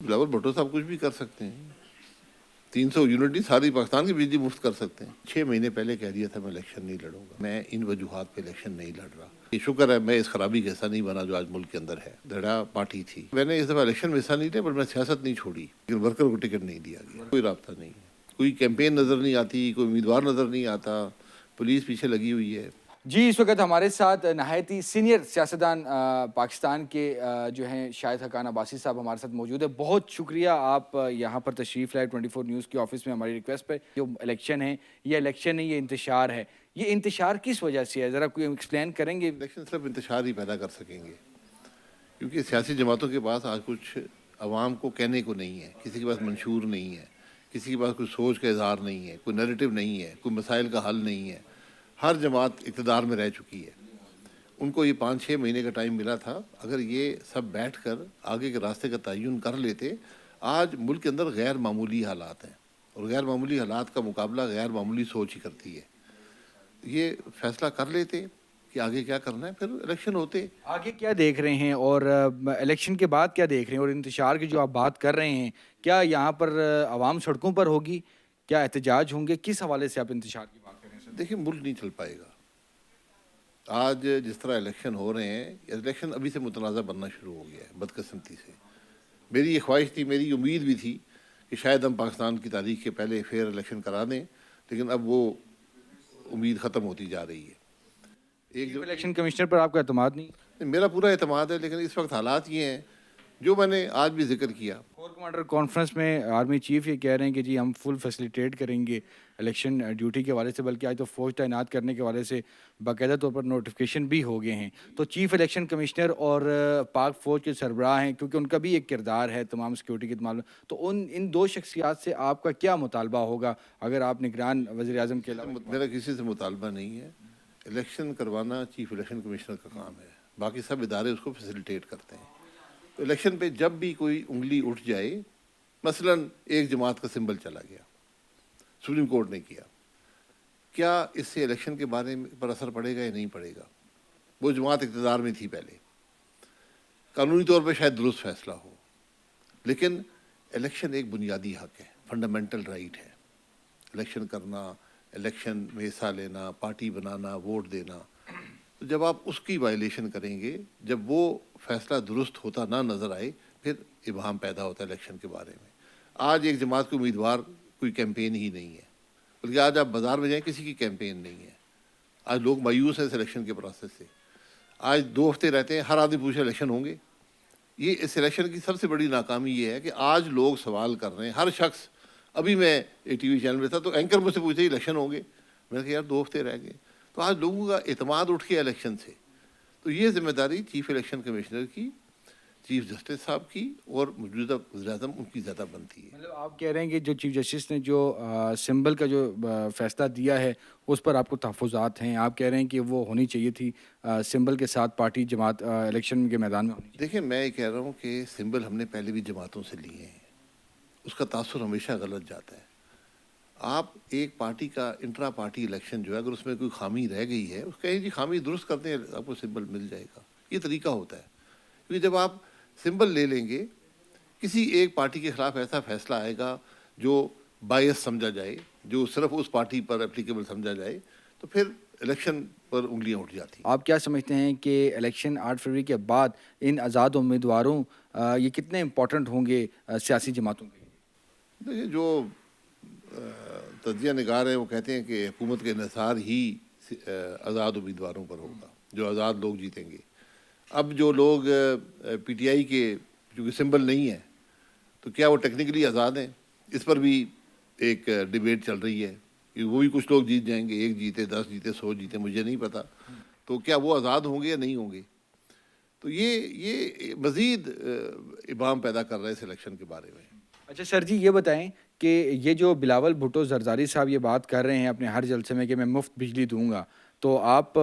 بلاول بھٹو صاحب کچھ بھی کر سکتے ہیں. 300 یونٹی ساری پاکستان کی بجلی مفت کر سکتے ہیں. 6 مہینے پہلے کہہ دیا تھا میں الیکشن نہیں لڑوں گا. میں ان وجوہات پہ الیکشن نہیں لڑ رہا. یہ شکر ہے میں اس خرابی کا حصہ نہیں بنا جو آج ملک کے اندر ہے. دھڑا پارٹی تھی. میں نے اس دفعہ الیکشن میں حصہ نہیں لیا، پر میں سیاست نہیں چھوڑی، لیکن ورکر کو ٹکٹ نہیں دیا گیا. کوئی رابطہ نہیں ہے، کوئی کیمپین نظر نہیں آتی، کوئی امیدوار نظر نہیں آتا، پولیس پیچھے لگی ہوئی ہے. جی، اس وقت ہمارے ساتھ نہایت ہی سینئر سیاستدان پاکستان کے جو ہیں شاہد حقان عباسی صاحب ہمارے ساتھ موجود ہے. بہت شکریہ آپ یہاں پر تشریف لائے 24 نیوز کے آفس میں ہماری ریکویسٹ پہ. جو الیکشن ہے یہ الیکشن نہیں، یہ انتشار ہے. یہ انتشار کس وجہ سے ہے، ذرا کوئی ایکسپلین کریں گے؟ الیکشن صرف انتشار ہی پیدا کر سکیں گے، کیونکہ سیاسی جماعتوں کے پاس آج کچھ عوام کو کہنے کو نہیں ہے، کسی کے پاس منشور نہیں ہے، کسی کے پاس کوئی سوچ کا اظہار نہیں ہے، کوئی نیریٹو نہیں ہے، کوئی مسائل کا حل نہیں ہے. ہر جماعت اقتدار میں رہ چکی ہے. ان کو یہ 5-6 مہینے کا ٹائم ملا تھا. اگر یہ سب بیٹھ کر آگے کے راستے کا تعین کر لیتے. آج ملک کے اندر غیر معمولی حالات ہیں، اور غیر معمولی حالات کا مقابلہ غیر معمولی سوچ ہی کرتی ہے. یہ فیصلہ کر لیتے کہ آگے کیا کرنا ہے، پھر الیکشن ہوتے. آگے کیا دیکھ رہے ہیں، اور الیکشن کے بعد کیا دیکھ رہے ہیں، اور انتشار کی جو آپ بات کر رہے ہیں، کیا یہاں پر عوام سڑکوں پر ہوگی، کیا احتجاج ہوں گے، کس حوالے سے آپ انتشار کی بات کر رہے ہیں سر؟ دیکھیں، ملک نہیں چل پائے گا. آج جس طرح الیکشن ہو رہے ہیں، الیکشن ابھی سے متنازع بننا شروع ہو گیا ہے بدقسمتی سے. میری یہ خواہش تھی، میری امید بھی تھی کہ شاید ہم پاکستان کی تاریخ کے پہلے فیئر الیکشن کرا دیں، لیکن اب وہ امید ختم ہوتی جا رہی ہے. چیف الیکشن کمشنر پر آپ کا اعتماد نہیں؟ میرا پورا اعتماد ہے، لیکن اس وقت حالات یہ ہیں جو میں نے آج بھی ذکر کیا. کور کمانڈر کانفرنس میں آرمی چیف یہ کہہ رہے ہیں کہ جی ہم فل فیسیلیٹیٹ کریں گے الیکشن ڈیوٹی کے حوالے سے، بلکہ آج تو فوج تعینات کرنے کے حوالے سے باقاعدہ طور پر نوٹیفیکیشن بھی ہو گئے ہیں. تو چیف الیکشن کمشنر اور پاک فوج کے سربراہ ہیں، کیونکہ ان کا بھی ایک کردار ہے تمام سیکورٹی کے معاملے، تو ان دو شخصیات سے آپ کا کیا مطالبہ ہوگا اگر آپ نگران وزیر اعظم کے علاوہ؟ میرا کسی سے مطالبہ نہیں ہے. الیکشن کروانا چیف الیکشن کمشنر کا کام ہے، باقی سب ادارے اس کو فیسیلیٹیٹ کرتے ہیں. تو الیکشن پہ جب بھی کوئی انگلی اٹھ جائے، مثلا ایک جماعت کا سمبل چلا گیا، سپریم کورٹ نے کیا، کیا اس سے الیکشن کے بارے میں پر اثر پڑے گا یا نہیں پڑے گا؟ وہ جماعت اقتدار میں تھی پہلے، قانونی طور پہ شاید درست فیصلہ ہو، لیکن الیکشن ایک بنیادی حق ہے، فنڈامنٹل رائٹ ہے. الیکشن کرنا، الیکشن میں حصہ لینا، پارٹی بنانا، ووٹ دینا. تو جب آپ اس کی وائلیشن کریں گے، جب وہ فیصلہ درست ہوتا نہ نظر آئے، پھر ابہام پیدا ہوتا ہے الیکشن کے بارے میں. آج ایک جماعت کے امیدوار کوئی کیمپین ہی نہیں ہے، بلکہ آج آپ بازار میں جائیں کسی کی کیمپین نہیں ہے. آج لوگ مایوس ہیں اس الیکشن کے پروسیس سے. آج 2 ہفتے رہتے ہیں، ہر آدمی پوچھے الیکشن ہوں گے. یہ اس الیکشن کی سب سے بڑی ناکامی یہ ہے کہ آج لوگ سوال کر رہے ہیں، ہر شخص. ابھی میں ایک ٹی وی چینل میں تھا تو اینکر مجھ سے پوچھتے الیکشن ہوں گے. میں نے کہا یار 2 ہفتے رہ گئے. تو آج لوگوں کا اعتماد اٹھ گیا الیکشن سے. تو یہ ذمہ داری چیف الیکشن کمشنر کی، چیف جسٹس صاحب کی، اور موجودہ وزیر اعظم ان کی زیادہ بنتی ہے. مطلب آپ کہہ رہے ہیں کہ جو چیف جسٹس نے جو سمبل کا جو فیصلہ دیا ہے اس پر آپ کو تحفظات ہیں، آپ کہہ رہے ہیں کہ وہ ہونی چاہیے تھی سمبل کے ساتھ پارٹی جماعت الیکشن کے میدان میں ہونی چاہیے؟ دیکھیں، میں یہ کہہ رہا ہوں کہ سمبل ہم نے پہلے بھی جماعتوں سے لیے ہیں، اس کا تاثر ہمیشہ غلط جاتا ہے. آپ ایک پارٹی کا انٹرا پارٹی الیکشن جو ہے، اگر اس میں کوئی خامی رہ گئی ہے، اس کہیں جی خامی درست کرتے ہیں، آپ کو سمبل مل جائے گا. یہ طریقہ ہوتا ہے. کیونکہ جب آپ سمبل لے لیں گے، کسی ایک پارٹی کے خلاف ایسا فیصلہ آئے گا جو بائیس سمجھا جائے، جو صرف اس پارٹی پر اپلیکیبل سمجھا جائے، تو پھر الیکشن پر انگلیاں اٹھ جاتی ہیں. آپ کیا سمجھتے ہیں کہ الیکشن 8 فروری کے بعد ان آزاد امیدواروں یہ کتنے امپورٹنٹ ہوں گے سیاسی جماعتوں کے لیے؟ دیکھیں، جو تجزیہ نگار ہیں وہ کہتے ہیں کہ حکومت کا انحصار ہی آزاد امیدواروں پر ہوگا، جو آزاد لوگ جیتیں گے. اب جو لوگ پی ٹی آئی کے چونکہ سمبل نہیں ہے، تو کیا وہ ٹیکنیکلی آزاد ہیں؟ اس پر بھی ایک ڈیبیٹ چل رہی ہے کہ وہ بھی کچھ لوگ جیت جائیں گے، 1 جیتے، 10 جیتے، 100 جیتے، مجھے نہیں پتا. تو کیا وہ آزاد ہوں گے یا نہیں ہوں گے؟ تو یہ مزید ابہام پیدا کر رہا ہے اس الیکشن کے بارے میں. اچھا سر جی، یہ بتائیں کہ یہ جو بلاول بھٹو زرداری صاحب یہ بات کر رہے ہیں اپنے ہر جلسے میں کہ میں مفت بجلی دوں گا، تو آپ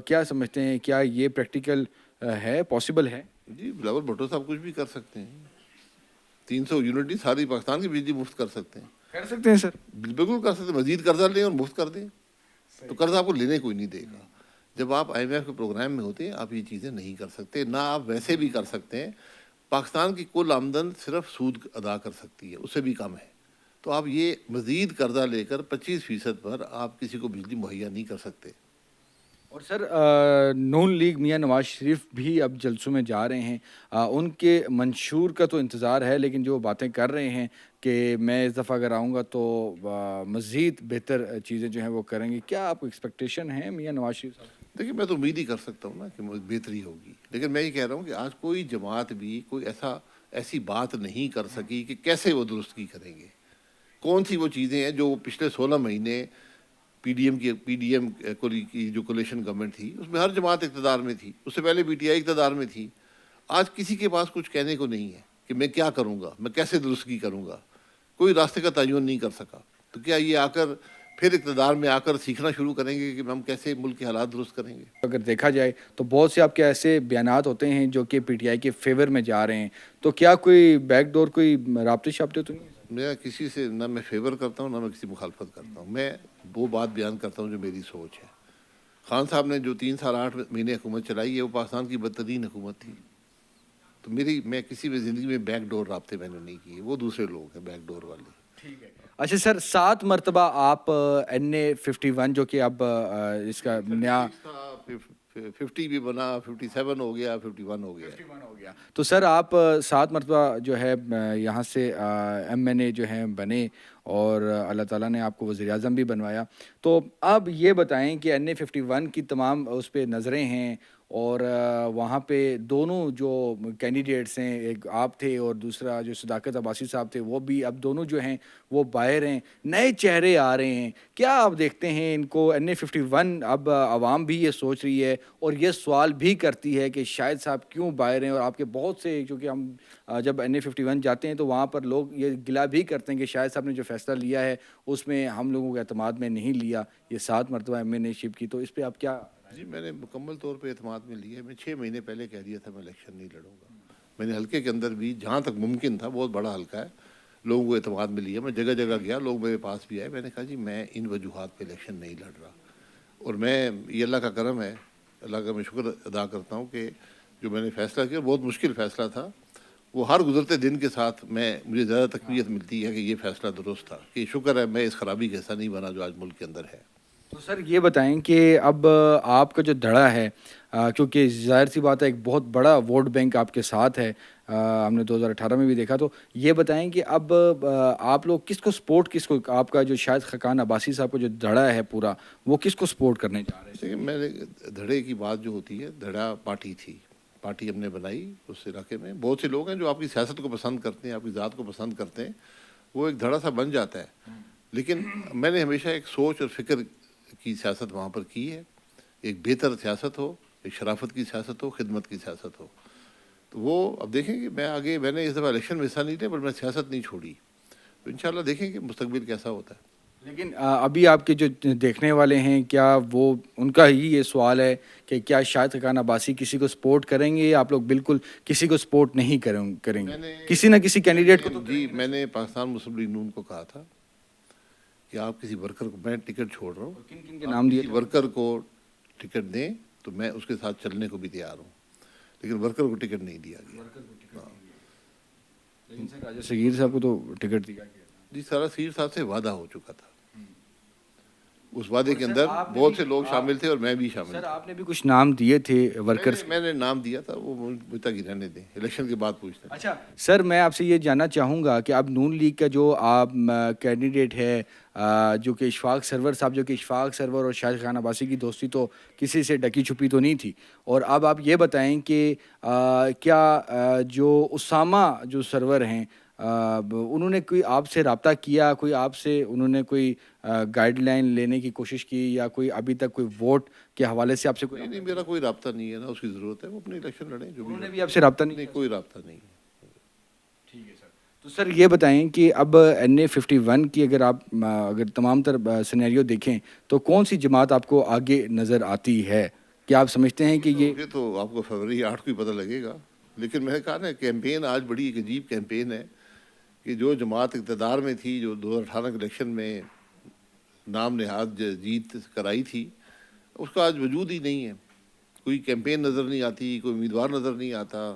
کیا سمجھتے ہیں، کیا یہ پریکٹیکل ہے، پاسبل ہے؟ جی، بلاول بھٹو صاحب کچھ بھی کر سکتے ہیں. 300 یونٹی ساری پاکستان کی بجلی مفت کر سکتے ہیں. کر سکتے ہیں سر؟ بالکل کر سکتے ہیں. مزید قرضہ لیں اور مفت کر دیں، تو قرضہ آپ کو لینے کوئی نہیں دے گا. جب آپ آئی ایم ایف کے پروگرام میں ہوتے ہیں، آپ یہ چیزیں نہیں کر سکتے. نہ آپ ویسے بھی کر سکتے ہیں. پاکستان کی کل آمدن صرف سود ادا کر سکتی ہے، اس سے بھی کم ہے. تو آپ یہ مزید قرضہ لے کر 25% پر آپ کسی کو بجلی مہیا نہیں کر سکتے. اور سر نون لیگ میاں نواز شریف بھی اب جلسوں میں جا رہے ہیں. ان کے منشور کا تو انتظار ہے، لیکن جو باتیں کر رہے ہیں کہ میں اس دفعہ اگر آؤں گا تو مزید بہتر چیزیں جو ہیں وہ کریں گے. کیا آپ کو ایکسپیکٹیشن ہے میاں نواز شریف صاحب؟ دیکھیے میں تو امید ہی کر سکتا ہوں نا کہ بہتری ہوگی، لیکن میں یہ کہہ رہا ہوں کہ آج کوئی جماعت بھی کوئی ایسی بات نہیں کر سکی کہ کیسے وہ درستگی کریں گے. کون سی وہ چیزیں ہیں جو پچھلے 16 مہینے پی ڈی ایم کی جو کولیشن گورنمنٹ تھی اس میں ہر جماعت اقتدار میں تھی، اس سے پہلے پی ٹی آئی اقتدار میں تھی. آج کسی کے پاس کچھ کہنے کو نہیں ہے کہ میں کیا کروں گا، میں کیسے درستگی کروں گا. کوئی راستے کا تعین نہیں کر سکا. تو کیا یہ آ کر پھر اقتدار میں آ کر سیکھنا شروع کریں گے کہ ہم کیسے ملک کے حالات درست کریں گے؟ اگر دیکھا جائے تو بہت سے آپ کے ایسے بیانات ہوتے ہیں جو کہ پی ٹی آئی کے فیور میں جا رہے ہیں. تو کیا کوئی بیک ڈور، کوئی رابطے شابطے تو نہیں؟ میں کسی سے نہ میں فیور کرتا ہوں نہ میں کسی مخالفت کرتا ہوں. میں وہ بات بیان کرتا ہوں جو میری سوچ ہے. خان صاحب نے جو 3 سال 8 مہینے حکومت چلائی ہے وہ پاکستان کی بدترین حکومت تھی. تو میں کسی بھی زندگی میں بیک ڈور رابطے میں نے نہیں کیے، وہ دوسرے لوگ ہیں بیک ڈور والے. ٹھیک ہے. اچھا سر، 7 مرتبہ آپ NA-51 جو کہ اب اس کا نیا 50 بھی بنا، 57 ہو گیا، 51 ہو گیا. 51 ہو گیا. تو سر آپ 7 مرتبہ جو ہے یہاں سے MNA جو ہیں بنے، اور اللہ تعالیٰ نے آپ کو وزیر اعظم بھی بنوایا. تو اب یہ بتائیں کہ NA-51 کی تمام اس پہ نظریں ہیں، اور وہاں پہ دونوں جو کینڈیڈیٹس ہیں، ایک آپ تھے اور دوسرا جو صداقت عباسی صاحب تھے، وہ بھی اب دونوں جو ہیں وہ باہر ہیں، نئے چہرے آ رہے ہیں. کیا آپ دیکھتے ہیں ان کو NA-51؟ اب عوام بھی یہ سوچ رہی ہے اور یہ سوال بھی کرتی ہے کہ شاہد صاحب کیوں باہر ہیں. اور آپ کے بہت سے، کیونکہ ہم جب NA-51 جاتے ہیں تو وہاں پر لوگ یہ گلہ بھی کرتے ہیں کہ شاہد صاحب نے جو فیصلہ لیا ہے اس میں ہم لوگوں کے اعتماد میں نہیں لیا، یہ 7 مرتبہ MNA شپ کی. تو اس پہ آپ کیا؟ جی میں نے مکمل طور پہ اعتماد میں لیا ہے. میں 6 مہینے پہلے کہہ دیا تھا میں الیکشن نہیں لڑوں گا. میں نے حلقے کے اندر بھی جہاں تک ممکن تھا، بہت بڑا حلقہ ہے، لوگوں کو اعتماد میں لیا. میں جگہ جگہ گیا، لوگ میرے پاس بھی آئے. میں نے کہا جی میں ان وجوہات پہ الیکشن نہیں لڑ رہا. اور میں یہ اللہ کا کرم ہے، اللہ کا میں شکر ادا کرتا ہوں کہ جو میں نے فیصلہ کیا بہت مشکل فیصلہ تھا. وہ ہر گزرتے دن کے ساتھ مجھے زیادہ تقویت ملتی ہے کہ یہ فیصلہ درست تھا، کہ شکر ہے میں اس خرابی کا حصہ نہیں بنا جو آج ملک کے اندر ہے. تو سر یہ بتائیں کہ اب آپ کا جو دھڑا ہے، کیونکہ ظاہر سی بات ہے ایک بہت بڑا ووٹ بینک آپ کے ساتھ ہے، ہم نے 2018 میں بھی دیکھا. تو یہ بتائیں کہ اب آپ لوگ کس کو سپورٹ، کس کو، آپ کا جو شاہد خاقان عباسی صاحب کا جو دھڑا ہے پورا، وہ کس کو سپورٹ کرنے جا رہے ہیں؟ دیکھیے میں نے دھڑے کی بات جو ہوتی ہے، دھڑا پارٹی تھی، پارٹی ہم نے بنائی. اس علاقے میں بہت سے لوگ ہیں جو آپ کی سیاست کو پسند کرتے ہیں، آپ کی ذات کو پسند کرتے ہیں، وہ ایک دھڑا سا بن جاتا ہے. لیکن میں نے ہمیشہ ایک سوچ اور فکر کی سیاست وہاں پر کی ہے. ایک بہتر سیاست ہو، ایک شرافت کی سیاست ہو، خدمت کی سیاست ہو. تو وہ اب دیکھیں گے. میں نے اس دفعہ الیکشن میں حصہ نہیں لیا، پر میں سیاست نہیں چھوڑی. تو انشاءاللہ دیکھیں گے مستقبل کیسا ہوتا ہے. لیکن ابھی آپ کے جو دیکھنے والے ہیں، کیا وہ ان کا ہی یہ سوال ہے کہ کیا شاہد خاقان عباسی کسی کو سپورٹ کریں گے، یا آپ لوگ بالکل کسی کو سپورٹ نہیں کریں گے؟ کسی نہ کسی کینڈیڈیٹ کو تو جی میں نے پاکستان مسلم لیگ نون کو کہا تھا کہ آپ کسی ورکر کو، میں ٹکٹ چھوڑ رہا ہوں، کن کن کے آپ نام دیے کسی ورکر کو ٹکٹ دیں تو میں اس کے ساتھ چلنے کو بھی تیار ہوں. لیکن ورکر کو ٹکٹ نہیں دیا گیا. لیکن سر راجہ صغیر صاحب کو تو ٹکٹ دیا گیا. جی سارا سیر صاحب سے وعدہ ہو چکا تھا. اس وعدے کے اندر بہت سے لوگ شامل تھے اور میں بھی شامل سر تھا. آپ نے بھی کچھ نام دیے تھے ورکرز. میں نے نام دیا تھا، وہ مجھ تک ہی رہنے دیں، الیکشن کے بعد پوچھتے ہیں. اچھا سر، میں آپ سے یہ جاننا چاہوں گا کہ اب نون لیگ کا جو آپ کینڈیڈیٹ ہے، جو کہ اشفاق سرور صاحب، جو کہ اشفاق سرور اور شاہد خاقان عباسی کی دوستی تو کسی سے ڈکی چھپی تو نہیں تھی. اور اب آپ یہ بتائیں کہ کیا جو اسامہ جو سرور ہیں، انہوں نے کوئی آپ سے رابطہ کیا، کوئی آپ سے انہوں نے کوئی گائیڈ لائن لینے کی کوشش کی، یا کوئی ابھی تک کوئی ووٹ کے حوالے سے آپ سے کوئی؟ نہیں میرا کوئی رابطہ نہیں ہے، نا اس کی ضرورت ہے. وہ اپنے الیکشن لڑیں جو بھی. انہوں نے بھی آپ سے رابطہ نہیں؟ نہیں کوئی رابطہ نہیں. ٹھیک ہے سر. تو سر یہ بتائیں کہ اب NA-51 کی اگر تمام تر سینیریو دیکھیں تو کون سی جماعت آپ کو آگے نظر آتی ہے؟ کیا آپ سمجھتے ہیں کہ یہ تو آپ کو فروری 8 کو ہی پتہ لگے گا. لیکن میں نے کہا نا کیمپین آج بڑی ایک عجیب کیمپین ہے کہ جو جماعت اقتدار میں تھی، جو 2018 کے الیکشن میں نام نہاد جیت کرائی تھی، اس کا آج وجود ہی نہیں ہے. کوئی کیمپین نظر نہیں آتی، کوئی امیدوار نظر نہیں آتا،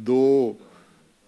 2